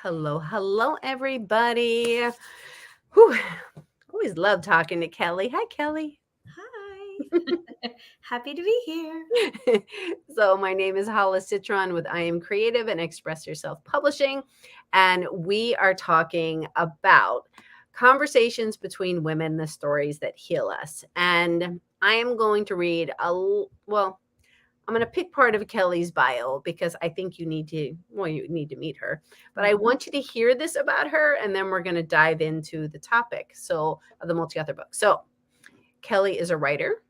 Hello, hello, everybody. Whew. Always love talking to Kelly. Hi, Kelly. Hi. Happy to be here. So, my name is Hala Citron with I Am Creative and Express Yourself Publishing. And we are talking about conversations between women, the stories that heal us. And I am going to read I'm going to pick part of Kelly's bio because I think you need to meet her. But I Mhm. want you to hear this about her, and then we're going to dive into the topic of the multi-author book. So, Kelly is a writer,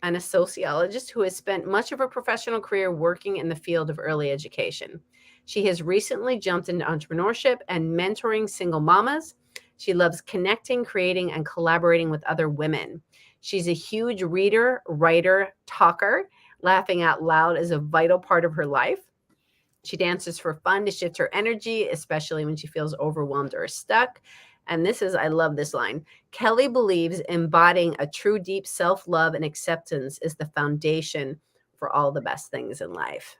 and a sociologist who has spent much of her professional career working in the field of early education. She has recently jumped into entrepreneurship and mentoring single mamas. She loves connecting, creating, and collaborating with other women. She's a huge reader, writer, talker. Laughing out loud is a vital part of her life. She dances for fun to shift her energy, especially when she feels overwhelmed or stuck. And I love this line. Kelly believes embodying a true deep self love and acceptance is the foundation for all the best things in life.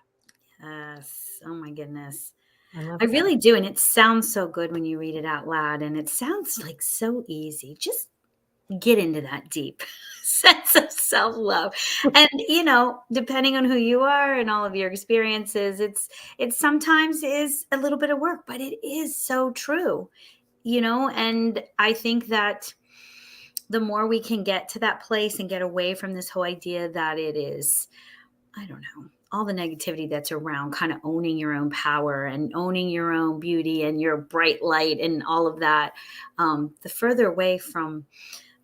Yes. Oh my goodness. I love I that. really do. And it sounds so good when you read it out loud. And it sounds like so easy. Just get into that deep sense of self love. And, depending on who you are and all of your experiences, it sometimes is a little bit of work, but it is so true, and I think that the more we can get to that place and get away from this whole idea that it is, I don't know, all the negativity that's around kind of owning your own power and owning your own beauty and your bright light and all of that, the further away from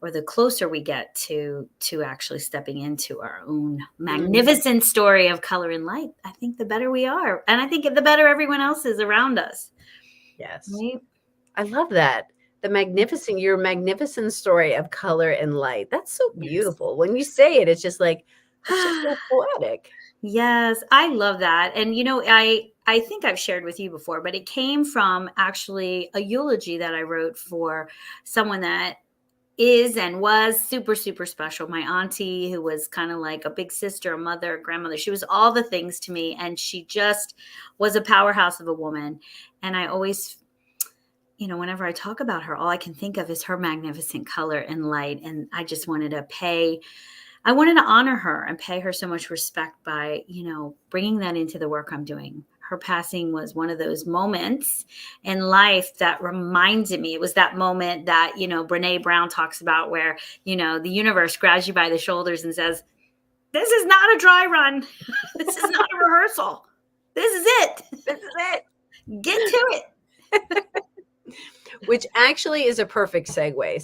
or the closer we get to actually stepping into our own Mm, magnificent story of color and light, I think the better we are. And I think the better everyone else is around us. yes. Right? I love that. Your magnificent story of color and light. That's so Yes. beautiful. When you say it, it's just so poetic. Yes, I love that. And I think I've shared with you before, but it came from actually a eulogy that I wrote for someone that is and was super super special. My auntie, who was kind of like a big sister, a mother, a grandmother. She was all the things to me, and she just was a powerhouse of a woman. And I always, whenever I talk about her, all I can think of is her magnificent color and light. And I wanted to honor her and pay her so much respect by, bringing that into the work I'm doing. Her passing was one of those moments in life that reminded me. It was that moment that, Brene Brown talks about where, the universe grabs you by the shoulders and says, this is not a dry run. This is not a rehearsal. This is it. This is it. Get to it. Which actually is a perfect segue.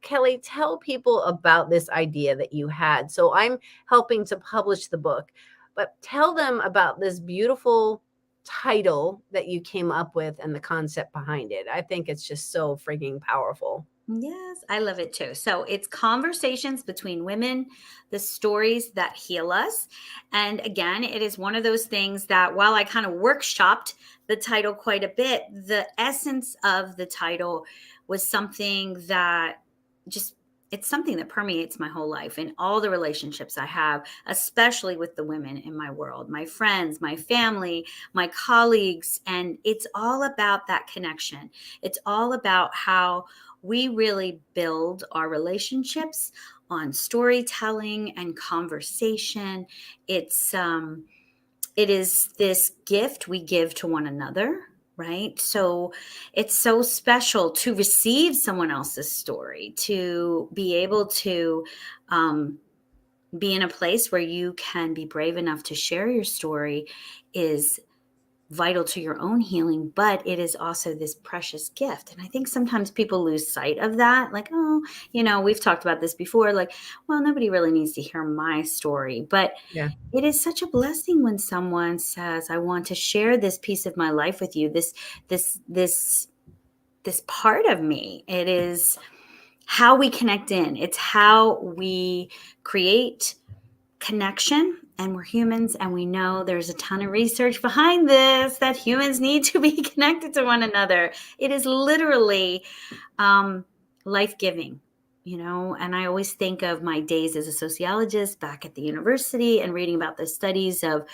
Kelly, tell people about this idea that you had. So I'm helping to publish the book, but tell them about this beautiful title that you came up with and the concept behind it. I think it's just so freaking powerful. Yes, I love it too. So it's conversations between women, the stories that heal us. And again, it is one of those things that while I kind of workshopped the title quite a bit, the essence of the title was something that just it's something that permeates my whole life and all the relationships I have, especially with the women in my world, my friends, my family, my colleagues. And it's all about that connection. It's all about how we really build our relationships on storytelling and conversation. It is this gift we give to one another, right? So it's so special to receive someone else's story, to be able to be in a place where you can be brave enough to share your story is vital to your own healing, but it is also this precious gift. And I think sometimes people lose sight of that. Like, oh, we've talked about this before. Like, well, nobody really needs to hear my story. But Yeah. it is such a blessing when someone says, I want to share this piece of my life with you, this part of me. It is how we connect in. It's how we create connection, and we're humans, and we know there's a ton of research behind this that humans need to be connected to one another. It is literally life-giving And I always think of my days as a sociologist back at the university and reading about the studies of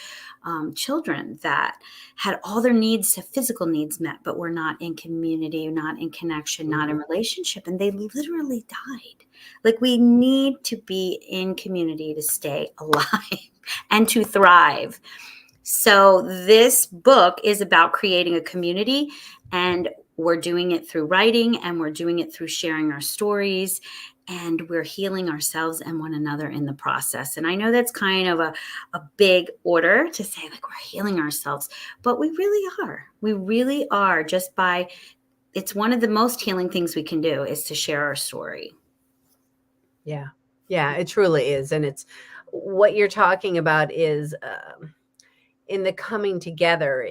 children that had all their needs, physical needs met, but were not in community, not in connection, not in relationship. And they literally died. Like, we need to be in community to stay alive and to thrive. So this book is about creating a community, and we're doing it through writing, and we're doing it through sharing our stories, and we're healing ourselves and one another in the process. And I know that's kind of a big order to say, like, we're healing ourselves, but we really are. We really are, just by, it's one of the most healing things we can do is to share our story. Yeah. Yeah, it truly is. And it's what you're talking about is in the coming together.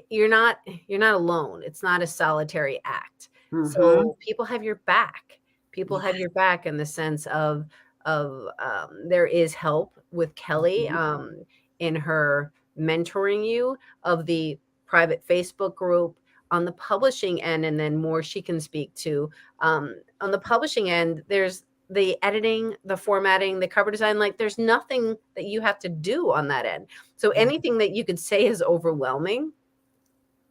You're not alone. It's not a solitary act. Mm-hmm. So people have your back. People Yeah. have your back in the sense of there is help with Kelly in her mentoring you, of the private Facebook group, on the publishing end, and then more she can speak to. On the publishing end, there's the editing, the formatting, the cover design. Like, there's nothing that you have to do on that end. So anything that you could say is overwhelming,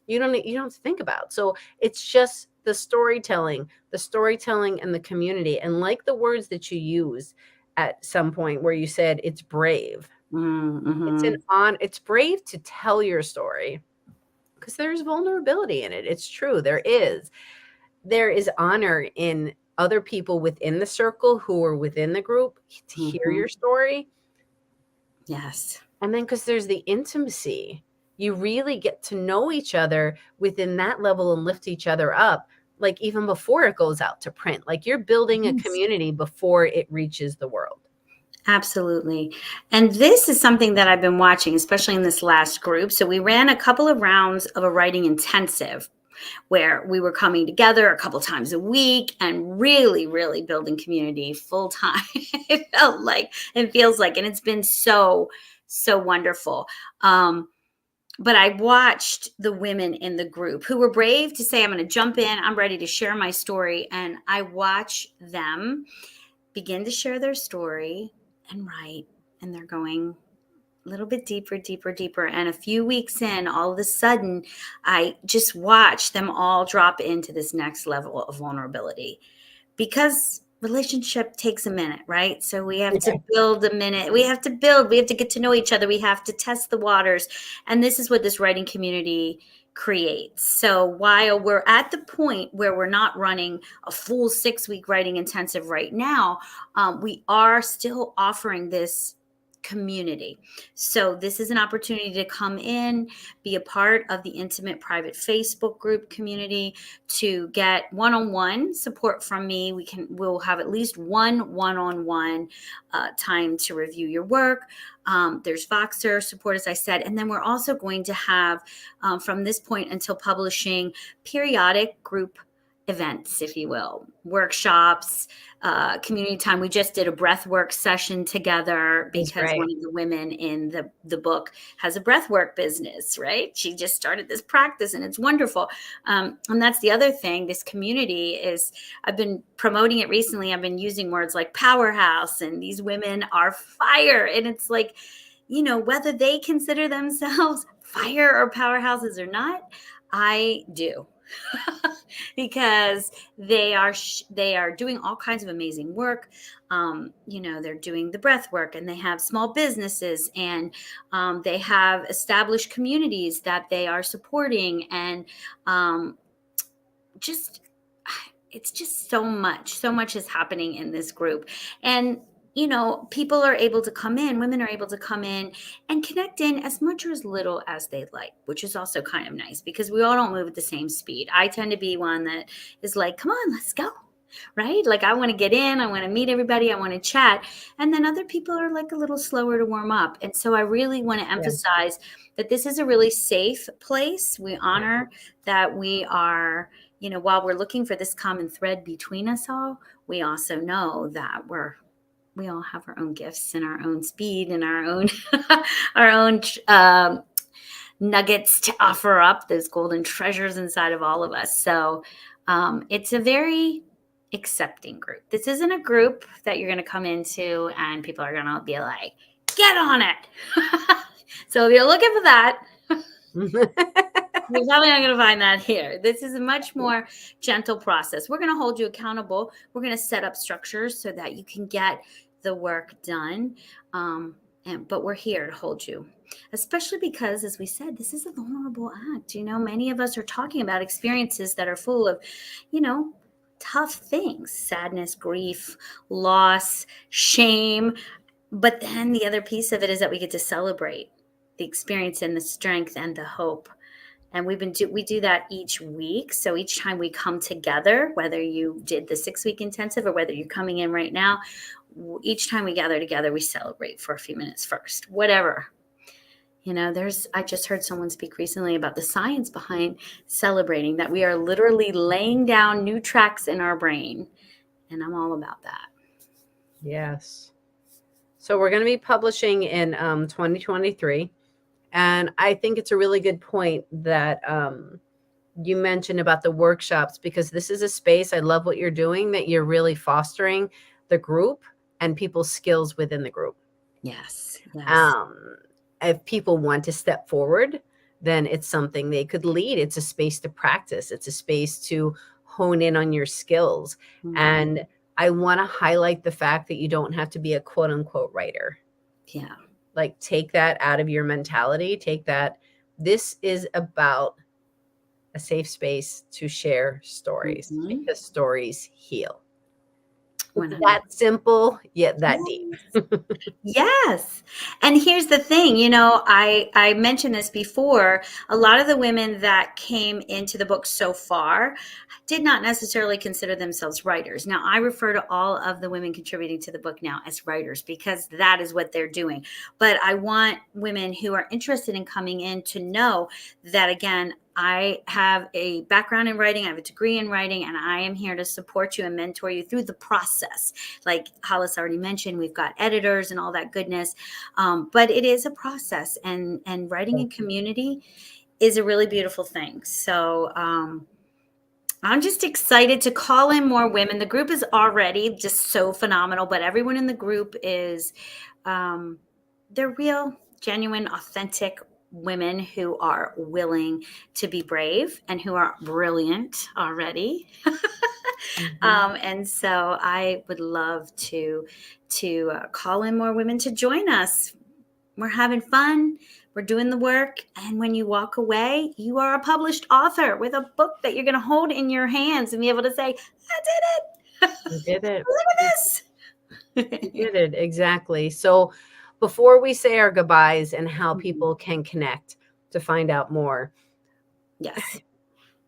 you don't think about. So it's just the storytelling and the community. And like the words that you use at some point where you said it's brave. Mm-hmm. It's brave to tell your story, because there's vulnerability in it. It's true. There is honor in other people within the circle who are within the group to hear your story. Yes. And then because there's the intimacy, you really get to know each other within that level and lift each other up, like even before it goes out to print. Like, you're building a community before it reaches the world. Absolutely. And this is something that I've been watching, especially in this last group. So we ran a couple of rounds of a writing intensive where we were coming together a couple times a week and really, really building community full time. It feels like, and it's been so, so wonderful. But I watched the women in the group who were brave to say, I'm going to jump in. I'm ready to share my story. And I watch them begin to share their story and write. And they're going a little bit deeper, deeper, deeper. And a few weeks in, all of a sudden, I just watched them all drop into this next level of vulnerability, because relationship takes a minute, right? So we have to build a minute. We have to get to know each other. We have to test the waters. And this is what this writing community creates. So while we're at the point where we're not running a full 6-week writing intensive right now, we are still offering this community. So this is an opportunity to come in, be a part of the intimate private Facebook group community, to get one-on-one support from me. We'll have at least one-on-one time to review your work. There's Voxer support, as I said, and then we're also going to have, from this point until publishing, periodic group events, if you will, workshops, community time. We just did a breathwork session together because one of the women in the book has a breathwork business, right? She just started this practice and it's wonderful. And that's the other thing. This community is, I've been promoting it recently. I've been using words like powerhouse, and these women are fire. And it's like, whether they consider themselves fire or powerhouses or not, I do. Because they are doing all kinds of amazing work. They're doing the breath work, and they have small businesses, and they have established communities that they are supporting, and it's just so much is happening in this group. And people are able to come in, women are able to come in and connect in as much or as little as they like, which is also kind of nice because we all don't move at the same speed. I tend to be one that is like, come on, let's go, right? Like, I want to get in, I want to meet everybody, I want to chat. And then other people are like a little slower to warm up. And so I really want to emphasize that this is a really safe place. We honor that we are, while we're looking for this common thread between us all, we also know that we all have our own gifts and our own speed and our own nuggets to offer up, those golden treasures inside of all of us. So it's a very accepting group. This isn't a group that you're going to come into and people are going to be like, get on it. So if you're looking for that, you're probably not going to find that here. This is a much more gentle process. We're going to hold you accountable. We're going to set up structures so that you can get the work done. But we're here to hold you, especially because, as we said, this is a vulnerable act. Many of us are talking about experiences that are full of, tough things, sadness, grief, loss, shame. But then the other piece of it is that we get to celebrate the experience and the strength and the hope. And we do that each week. So each time we come together, whether you did the 6-week intensive or whether you're coming in right now, each time we gather together, we celebrate for a few minutes first, whatever. I just heard someone speak recently about the science behind celebrating, that we are literally laying down new tracks in our brain. And I'm all about that. Yes. So we're going to be publishing in 2023. And I think it's a really good point that you mentioned about the workshops, because this is a space, I love what you're doing, that you're really fostering the group and people's skills within the group. Yes. If people want to step forward, then it's something they could lead. It's a space to practice. It's a space to hone in on your skills. Mm-hmm. And I want to highlight the fact that you don't have to be a quote unquote writer. Yeah. Like, take that out of your mentality. Take that. This is about a safe space to share stories, Mm-hmm. because stories heal. 100%. That simple, yet that deep. Yes. And here's the thing, I mentioned this before. A lot of the women that came into the book so far did not necessarily consider themselves writers. Now, I refer to all of the women contributing to the book now as writers, because that is what they're doing. But I want women who are interested in coming in to know that, again, I have a background in writing, I have a degree in writing, and I am here to support you and mentor you through the process. Like Hollis already mentioned, we've got editors and all that goodness, but it is a process, and writing in community is a really beautiful thing. So I'm just excited to call in more women. The group is already just so phenomenal, but everyone in the group is, they're real, genuine, authentic women who are willing to be brave and who are brilliant already. Mm-hmm. And so I would love to call in more women to join us. We're having fun. We're doing the work. And when you walk away, you are a published author with a book that you're going to hold in your hands and be able to say, I did it. You did it. Look at this. You did it. Exactly. So before we say our goodbyes and how people can connect to find out more. Yes.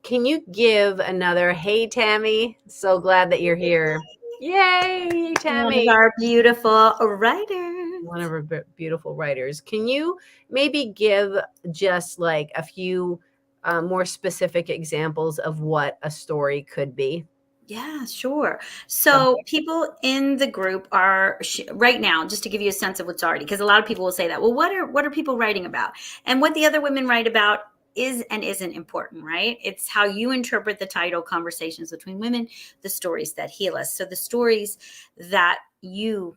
Can you give another, hey, Tammy, so glad that you're here. Yay, Tammy. One of our beautiful writers. One of our beautiful writers. Can you maybe give just like a few more specific examples of what a story could be? Yeah, sure. So people in the group are right now, just to give you a sense of what's already, because a lot of people will say that, well, what are people writing about? And what the other women write about is and isn't important, right? It's how you interpret the title, Conversations Between Women, the stories that heal us. So the stories that you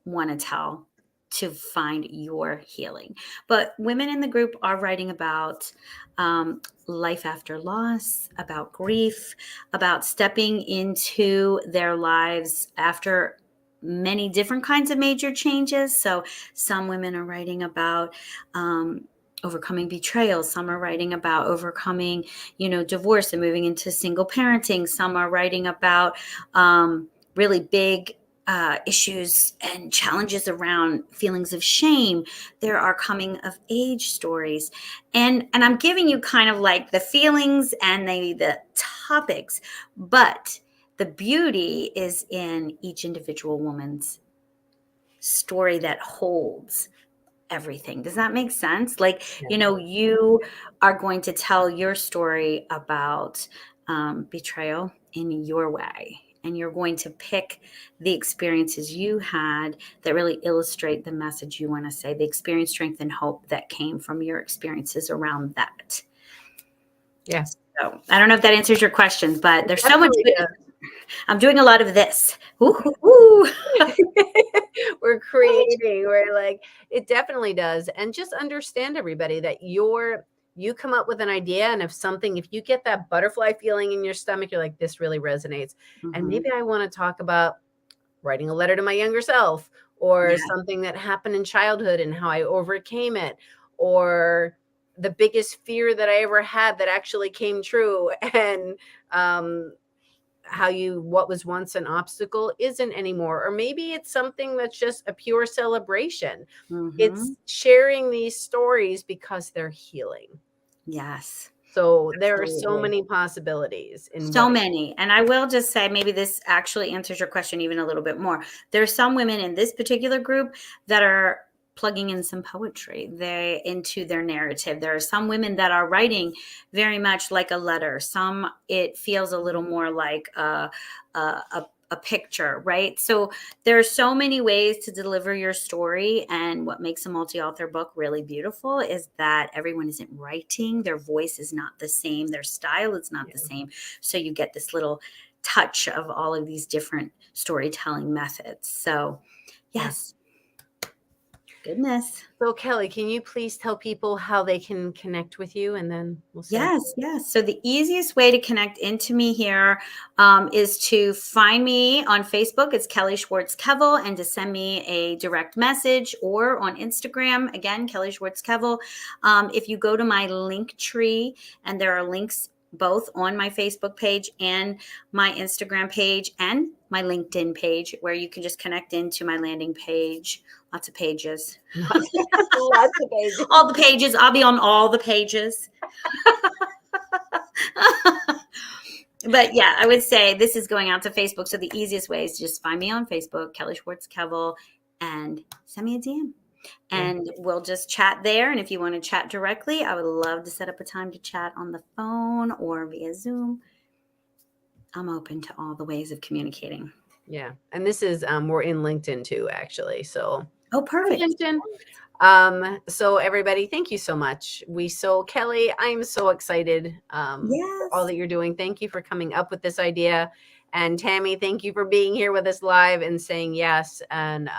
want to tell to find your healing. But women in the group are writing about life after loss, about grief, about stepping into their lives after many different kinds of major changes. So some women are writing about overcoming betrayal. Some are writing about overcoming, divorce and moving into single parenting. Some are writing about really big issues and challenges around feelings of shame. There are coming of age stories, and I'm giving you kind of like the feelings and the topics, but the beauty is in each individual woman's story that holds everything. Does that make sense? Like, you are going to tell your story about betrayal in your way. And you're going to pick the experiences you had that really illustrate the message you want to say, the experience, strength, and hope that came from your experiences around that. Yes. So I don't know if that answers your questions, but there's so much. I'm doing a lot of this. Ooh, ooh, ooh. We're creating. We're like, it definitely does. And just understand, everybody, that you come up with an idea, and if you get that butterfly feeling in your stomach, you're like, this really resonates. And maybe I want to talk about writing a letter to my younger self, or Yeah. something that happened in childhood and how I overcame it, or the biggest fear that I ever had that actually came true, and what was once an obstacle isn't anymore. Or maybe it's something that's just a pure celebration. It's Mm-hmm. sharing these stories because they're healing. Yes. So there are so Absolutely. many possibilities in So what many. And I will just say, maybe this actually answers your question even a little bit more. There are some women in this particular group that are plugging in some poetry. They're into their narrative. There are some women that are writing very much like a letter. Some, it feels a little more like a picture, right? So there are so many ways to deliver your story. And what makes a multi-author book really beautiful is that everyone isn't writing. Their voice is not the same. Their style is not the same. So you get this little touch of all of these different storytelling methods. So, yes, goodness. So Kelly, can you please tell people how they can connect with you, and then we'll say. Yes, yes. So the easiest way to connect into me here is to find me on Facebook. It's Kelly Schwartz Keville, and to send me a direct message, or on Instagram, again, Kelly Schwartz Keville. If you go to my link tree, and there are links both on my Facebook page and my Instagram page and my LinkedIn page, where you can just connect into my landing page. Lots of pages. Lots of pages. All the pages. I'll be on all the pages. But yeah, I would say this is going out to Facebook. So the easiest way is to just find me on Facebook, Kelly Schwartz Keville, and send me a DM. And we'll just chat there. And if you want to chat directly, I would love to set up a time to chat on the phone or via Zoom. I'm open to all the ways of communicating. Yeah. And this is we're in LinkedIn too, actually. So Oh, perfect. LinkedIn. So everybody, thank you so much. Kelly, I'm so excited for all that you're doing. Thank you for coming up with this idea. And Tammy, thank you for being here with us live and saying yes, and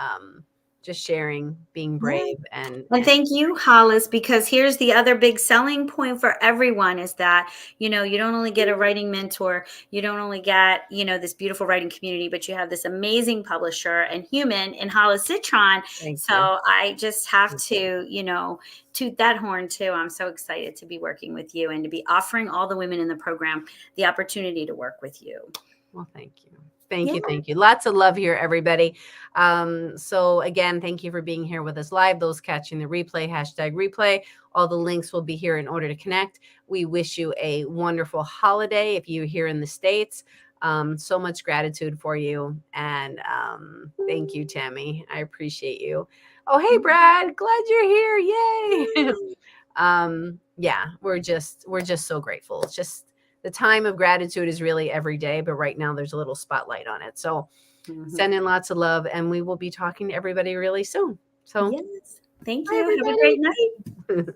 just sharing, being brave. And thank you, Hollis, because here's the other big selling point for everyone is that, you don't only get a writing mentor, you don't only get, this beautiful writing community, but you have this amazing publisher and human in Hollis Citron. So I just have to, toot that horn too. I'm so excited to be working with you and to be offering all the women in the program the opportunity to work with you. Well, thank you. Thank you. Lots of love here, everybody. So again, thank you for being here with us live. Those catching the replay, #replay. All the links will be here in order to connect. We wish you a wonderful holiday if you're here in the States. So much gratitude for you. And thank you, Tammy. I appreciate you. Oh, hey, Brad. Glad you're here. Yay. Yeah, we're just so grateful. It's just the time of gratitude is really every day, but right now there's a little spotlight on it. So send in lots of love, and we will be talking to everybody really soon. So yes, thank you. Have a great night.